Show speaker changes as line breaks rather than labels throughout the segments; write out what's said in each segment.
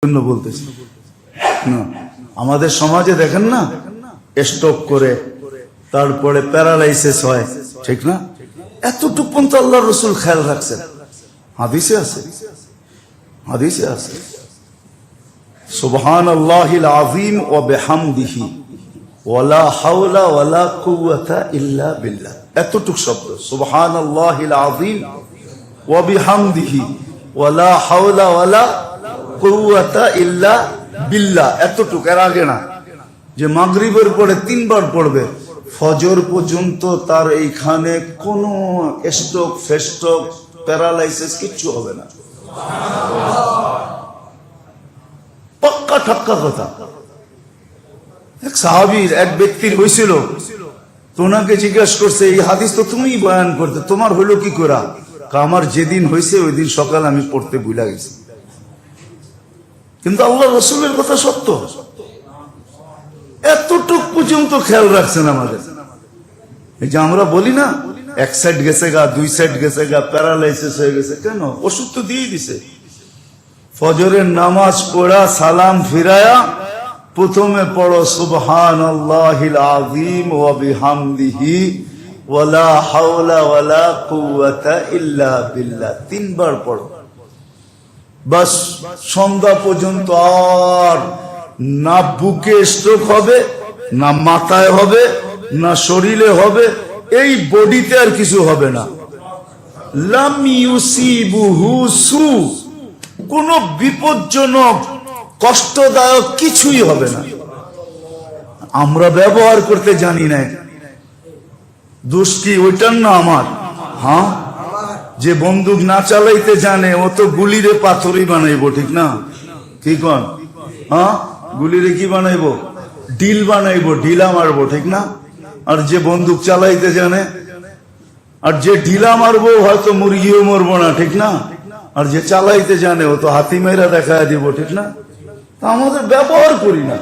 জন্য বলতেছি না, আমাদের সমাজে দেখেন না, স্ট্রোক করে তারপরে প্যারালাইসিস হয়, ঠিক না? এতটুকু পর্যন্ত আল্লাহ রসুল খেয়াল রাখছেন। হাদিসে আছে, হাদিসে আছে, সুবহানাল্লাহিল আযীম ওয়া বিহামদিহি ওয়ালা হাওলা ওয়ালা কুওয়াতা ইল্লা বিল্লাহ। এতটুকু শব্দ, সুবহানাল্লাহিল আযীম ওয়া বিহামদিহি ওয়ালা হাওলা ওয়ালা কুওয়াতা ইল্লা বিল্লাহ। এতটুকু, এর আগে না। যে মাগরিবের পরে 3 বার পড়বে, ফজর পর্যন্ত তার এইখানে কোনো স্ট্রোক ফেস্ট্রোক প্যারালাইসিস কিচ্ছু হবে না। পাক্কা ঠাক্কা কথা। এক সাহাবীর, এক ব্যক্তির হয়েছিল, তো ওনাকে জিজ্ঞাসা করছে, এই হাদিস তো তুমি বয়ান করতে, তোমার হইলো কি করা? আমার যেদিন হয়েছে ওই দিন সকাল আমি পড়তে ভুলে গেছি। কিন্তু আল্লাহ রসুলের কথা সত্য, এতটুক পর্যন্ত খেয়াল রাখছেন আমাদের। এই যে আমরা বলি না, এক সাইড গেছে গা, 2 সাইড গেছে গা, প্যারালাইসিস হয়ে গেছে, কেন? ওষুধ তো দিয়ে দিছে। ফজরের নামাজ পড়া সালাম ফিরায়া প্রথমে পড়ো সুবহানাল্লাহিল আযীম ওয়া বিহামদিহি ওয়ালা হাওলা ওয়ালা কুওয়াতা ইল্লা বিল্লাহ। 3 বার পড়ো, বাস। সন্ধ্যা পর্যন্ত আর না বুকে স্ট্রোক হবে, না মাথায় হবে, না শরীরে হবে, এই বডিতে আর কিছু হবে না। লাম ইউসিবুহু সু, কোন বিপজ্জনক কষ্টদায়ক কিছুই হবে না। আমরা ব্যবহার করতে জানি না। দোষ কি ওইটার না আমার? হ্যাঁ, যে বন্দুক না চালাইতে জানে ও তো গুলিরে পাথরই বানাইবো, ঠিক না? কি কন? হ্যাঁ, গুলিরে কি বানাইবো? ডিল বানাইবো, ঢিলা মারবো, ঠিক না? আর যে বন্দুক চালাইতে জানে, আর যে ঢিলা মারবো হয়তো মুরগিও মরবো না, ঠিক না? আর যে চালাইতে জানে ও তো হাতি মেরা দেখা দিব, ঠিক না? তা আমাদের ব্যবহার করি না,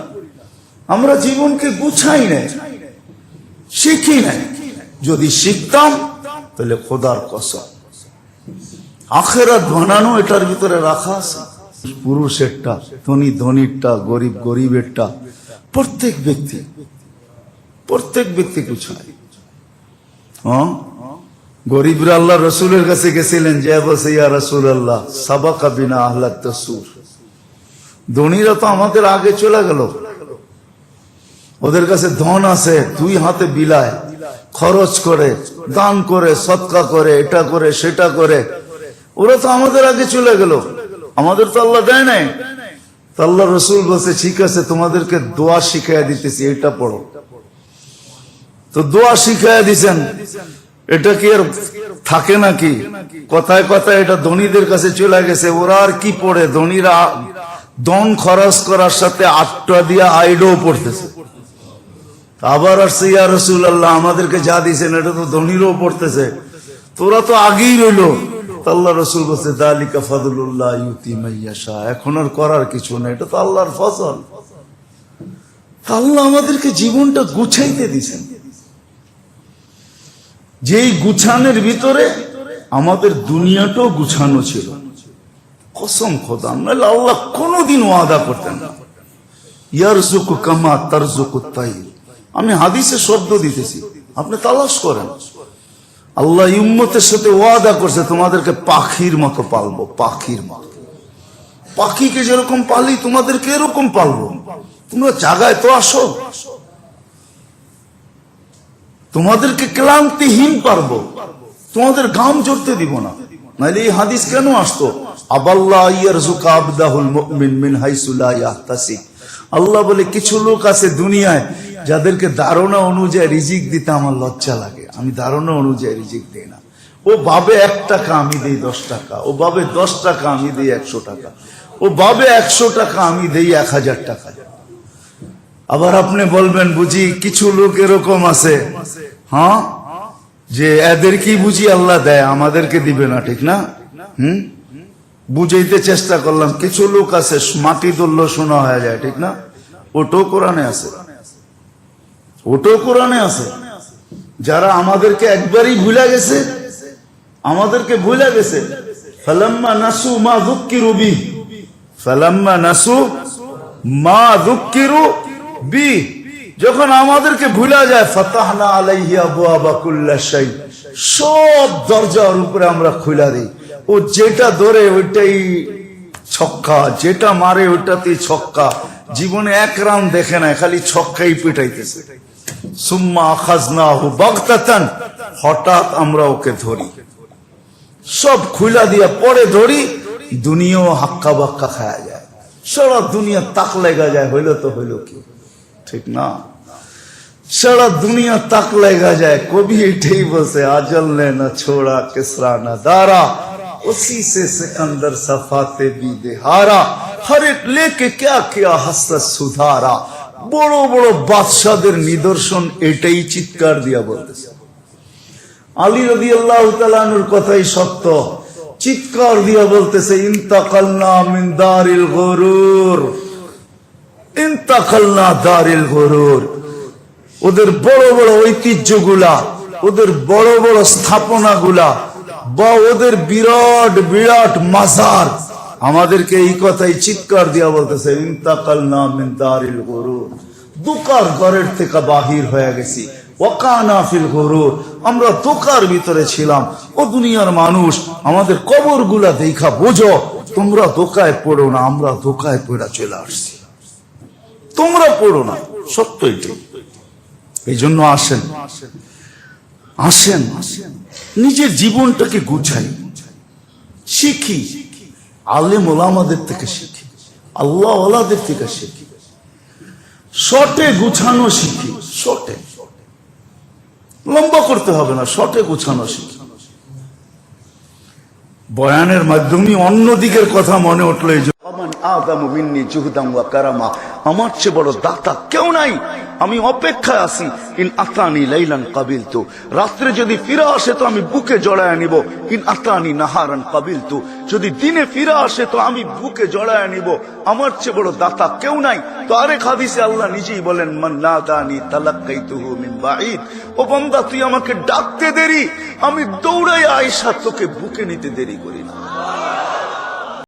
আমরা জীবনকে গুছাই নাই, শিখি নাই। যদি শিখতাম তাহলে খোদার কসম আখেরাত বানানো এটার ভিতরে রাখা আছে। পুরুষেরটা, ধনী ধনীরটা, গরিব গরিবেরটা, প্রত্যেক ব্যক্তি গুছায়। হ্যাঁ, গরিবরা আল্লাহ রসুলের কাছে গেছিলেন, যে বলছে ইয়া রাসূলুল্লাহ সাবাকা বিনা আহলাত তাসুর। ধনীরা তো আমাদের আগে চলে গেল, ওদের কাছে ধন আছে, 2 হাতে বিলায়, খরচ করে, দান করে, সদকা করে, এটা করে সেটা করে, ওরা তো আমাদের আগে চলে গেল, আমাদের তো আল্লাহ দেয় নাই। তো আল্লাহ রসুল বলছে, ঠিক আছে তোমাদেরকে দোয়া শিখাইয়া দিতেছি, এটা পড়ো। তো দোয়া শিখাইয়া দিছেন, এটা কি আর থাকে নাকি? কথায় কথায় এটা ধনীদের কাছে চলে গেছে, ওরা আর কি পড়ে? ধনীরা দন খরচ করার সাথে 8টা দিয়া আইডও পড়তেছে। আবার আসছে, ইয়া রাসূলুল্লাহ আমাদেরকে যা দিয়েছেন এটা তো ধনীরও পড়তেছে, তোরা তো আগেই রইলো। আল্লাহ রসুল বলছে, যালিকা ফাদলুল্লাহ ইউতি মাইয়াশা। এখন আর করার কিছু নেই, এটা তো আল্লাহর ফজল। আল্লাহ আমাদেরকে জীবনটা গুছাইতে দিয়েছেন, যেই গুছানোর ভিতরে আমাদের দুনিয়াটাও গুছানো ছিল। কসম খোদা, নাহলে আল্লাহ কোনোদিন ওয়াদা করতেন না, ইয়ারযুকু কামা তারযুকুত তাইর। আমি হাদিসে শব্দ দিতেছি, আপনি তালাশ করেন। আল্লাহ উম্মতের সাথে ওয়াদা করছে, তোমাদেরকে পাখির মতো পালবো, পাখির মতো। পাখিকে যেরকম পালি তোমাদেরকে এরকম পালবো। তোমরা জায়গায় তো আসো, তোমাদেরকে ক্লান্তিহীন পারবো, তোমাদের ঘাম ঝরতে দিব না। নাহলে এই হাদিস কেন আসতো? আবাল্লাহ ইয়ারযুকা আবদাহুল মুমিন মিন হাইসু লা ইয়াহতাসিব। আল্লাহ বলে, কিছু লোক আছে দুনিয়ায় যাদেরকে ধারণা অনুযায়ী রিজিক দিতে আমার লজ্জা লাগে, আমি ধারণা অনুযায়ী রিজিক দিই না। ও ভাবে 1 টাকা আমি দিই 10 টাকা, ও ভাবে 10 টাকা আমি দিই 100 টাকা, ও ভাবে 100 টাকা আমি দিই 1000 টাকা। আবার আপনি বলবেন, বুঝি কিছু লোক এরকম আছে, হ্যাঁ, যে এদের কি বুঝি আল্লাহ দেয়, আমাদেরকে দিবে না, ঠিক না? বুঝাইতে চেষ্টা করলাম, কিছু লোক আছে মাটি তুলল শোনা হয়ে যায়, ঠিক না? ওটাও কোরআনে আছে, ওটাও কোরআনে আছে। যারা আমাদেরকে একবারই ভুলে গেছে, আমাদেরকে ভুলে গেছে। ফালাম্মা নাসু মা যুক্কিরু বিহি ফালাম্মা নাসু মা যুক্কিরু বি, যখন আমাদেরকে ভুলা যায়, ফাতাহনা আলাইহি আবওয়াবা কুল্লা শাই, সব দরজার উপরে আমরা খুলে দিই। ও যেটা ধরে ওইটাই ছক্কা, যেটা মারে ওইটাতেই ছক্কা। জীবনে এক রান দেখে না, খালি ছক্কাই পিটাইতেছে। সুম্মা আখাযনাহু বাগতাতান, হঠাৎ আমরা ওকে ধরি, সব খুলা দিয়া পরে ধরি, দুনিয়াও হাক্কা বাক্কা খায়া যায়, সারা দুনিয়া তাক লেগা যায়। হইল তো হইল কি, ঠিক না? সারা দুনিয়া তাক লেগা যায়। কবি এটাই বসে, আজল নে না ছোড়া কিসরা না দারা, उसी से सिकंदर सफाते भी देहारा, हर एक लेके क्या किया हसरत सुधारा। বড় বড় বাদশাদের নিদর্শন এটাই, চিৎকার দিয়া বলতেছে। আলী রাদিয়াল্লাহু তাআলা আনহুর কথাই সত্য, চিৎকার দিয়া বলতেছে, ইন্তাকালনা মিন দারিল গুরুর, ইন্তাকালনা দারিল গুরুর। ওদের বড় বড় ঐতিহ্যগুলা, ওদের বড় বড় স্থাপনাগুলা, বা ওদের বিরাট বিরাট মাজার, আমাদেরকে এই কথাই চিৎকার দিয়া বলতেছে, ইন্তাকালনা মিন দারিল গুরুর, দুকার ঘরের থেকে বাহির হয়ে গেছি। ওয়াকানা ফিল গুরুর, আমরা ধোঁকার ভিতরে ছিলাম। ও দুনিয়ার মানুষ, আমাদের কবরগুলা দেখা বোঝো, তোমরা ধোঁকায় পড়ো না, আমরা ধোঁকায় পড়া চলে আসছি, তোমরা পড়ো না। সত্য এটাই। এই জন্য আসেন আসেন নিজের জীবনটাকে গুছাই, শিখি, আলেম ওলামাদের থেকে শিখি, আল্লাহ ওয়ালাদের থেকে শিখি, শর্টে গুছানো শিখি। শর্টে, লম্বা করতে হবে না, শর্টে গুছানো শিখি। বয়ানের মাধ্যমে অন্য দিকের কথা মনে উঠলো। এই আমার চেয়ে বড় দাতা কেউ নাই, আমি অপেক্ষায় আছি। ইন আতানি লাইলান কাবিলতু, রাত্রে যদি ফিরে আসে তো আমি বুকে জড়ায় নিব। ইন আতানি নাহারান কাবিলতু, যদি দিনে ফিরে আসে তো আমি বুকে জড়ায় নিব। আমার চেয়ে বড় দাতা কেউ নাই। তো আরেক হাদিসে আল্লাহ নিজেই বলেন, মান নাদানি তালাক্কাইতুহু মিন বাঈদ, ও বান্দা তুই আমাকে ডাকতে দেরি, আমি দৌড়াই আয়েশা তোকে বুকে নিতে দেরি করি না।